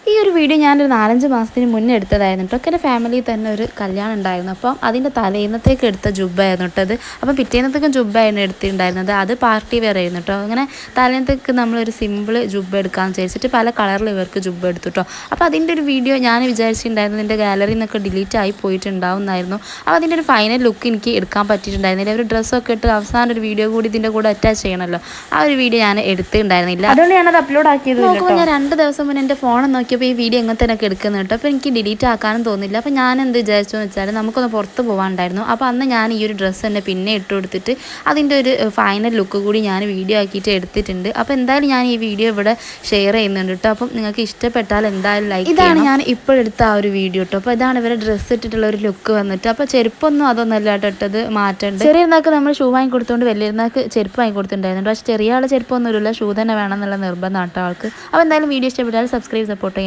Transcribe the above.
ഈ ഒരു വീഡിയോ ഞാനൊരു 4-5 മാസത്തിന് മുന്നേ എടുത്തതായിരുന്നു കേട്ടോ. ഒക്കെ എൻ്റെ ഫാമിലിയിൽ തന്നെ ഒരു കല്യാണം ഉണ്ടായിരുന്നു. അപ്പം അതിൻ്റെ തലേന്നത്തേക്ക് എടുത്ത ജുബ്ബായിരുന്നു കേട്ടോ അത്. അപ്പം പിറ്റേന്നത്തേക്കും ജുബ്ബായിരുന്നു എടുത്തിട്ടുണ്ടായിരുന്നത്. അത് പാർട്ടി വെയർ ആയിരുന്നു കേട്ടോ. അങ്ങനെ തലേന്നത്തേക്ക് നമ്മളൊരു സിമ്പിൾ ജുബ്ബ എടുക്കാമെന്ന് വിചാരിച്ചിട്ട് പല കളറിൽ ഇവർക്ക് ജുബ്ബ എടുത്തു കേട്ടോ. അപ്പോൾ അതിൻ്റെ ഒരു വീഡിയോ ഞാൻ വിചാരിച്ചിട്ടുണ്ടായിരുന്നു എൻ്റെ ഗാലറിയിൽ നിന്നൊക്കെ ഡിലീറ്റ് ആയി പോയിട്ടുണ്ടാവുന്നായിരുന്നു. അപ്പോൾ അതിൻ്റെ ഒരു ഫൈനൽ ലുക്ക് എനിക്ക് എടുക്കാൻ പറ്റിയിട്ടുണ്ടായിരുന്നില്ല. ഒരു ഡ്രസ്സൊക്കെ ഇട്ട് അവസാനം ഒരു വീഡിയോ കൂടി ഇതിൻ്റെ കൂടെ അറ്റാച്ച് ചെയ്യണമല്ലോ. ആ ഒരു വീഡിയോ ഞാൻ എടുത്തിട്ടുണ്ടായിരുന്നില്ല. അതുകൊണ്ട് ഞാനത് അപ്ലോഡ് ആക്കിയത് നോക്കുമ്പോൾ ഞാൻ 2 ദിവസം മുന്നേ എൻ്റെ ഫോൺ നോക്കിയപ്പോൾ ഈ വീഡിയോ എങ്ങനെ തന്നെ എടുക്കുന്നത് കേട്ടോ. അപ്പോൾ എനിക്ക് ഡിലീറ്റ് ആക്കാനും തോന്നില്ല. അപ്പോൾ ഞാൻ എന്ത് വിചാരിച്ചു എന്ന് വെച്ചാൽ നമുക്കൊന്ന് പുറത്ത് പോകാനുണ്ടായിരുന്നു. അപ്പോൾ അന്ന് ഞാൻ ഈ ഒരു ഡ്രസ്സ് തന്നെ പിന്നെ ഇട്ട് കൊടുത്തിട്ട് അതിൻ്റെ ഒരു ഫൈനൽ ലുക്ക് കൂടി ഞാൻ വീഡിയോ ആക്കിയിട്ട് എടുത്തിട്ടുണ്ട്. അപ്പോൾ എന്തായാലും ഞാൻ ഈ വീഡിയോ ഇവിടെ ഷെയർ ചെയ്യുന്നുണ്ട് കേട്ടോ. അപ്പം നിങ്ങൾക്ക് ഇഷ്ടപ്പെട്ടാൽ എന്തായാലും ലൈക്ക് ചെയ്യണം. ഇതാണ് ഞാൻ ഇപ്പോഴെടുത്ത ആ ഒരു വീഡിയോ കേട്ടോ. അപ്പോൾ ഇതാണ് ഇവരെ ഡ്രസ്സ് ഇട്ടിട്ടുള്ള ഒരു ലുക്ക് വന്നിട്ട്. അപ്പോൾ ചെരുപ്പൊന്നും അതൊന്നല്ല കേട്ടോ ഇട്ടത്, മാറ്റേണ്ടത്. ചെറിയ നാൾക്ക് നമ്മൾ ഷൂ വാങ്ങി കൊടുത്തുകൊണ്ട് വലിയ നാൾക്ക് ചെരുപ്പ് വാങ്ങി കൊടുത്തിട്ടുണ്ടായിരുന്നു. പക്ഷേ ചെറിയ ആൾ ചെരുപ്പൊന്നുമില്ല, ഷൂ തന്നെ വേണം എന്നുള്ള നിർബന്ധം കേട്ടോ ആൾക്ക്. അപ്പോൾ എന്തായാലും വീഡിയോ ഇഷ്ടപ്പെട്ടാൽ സബ്സ്ക്രൈബ് സപ്പോർട്ട്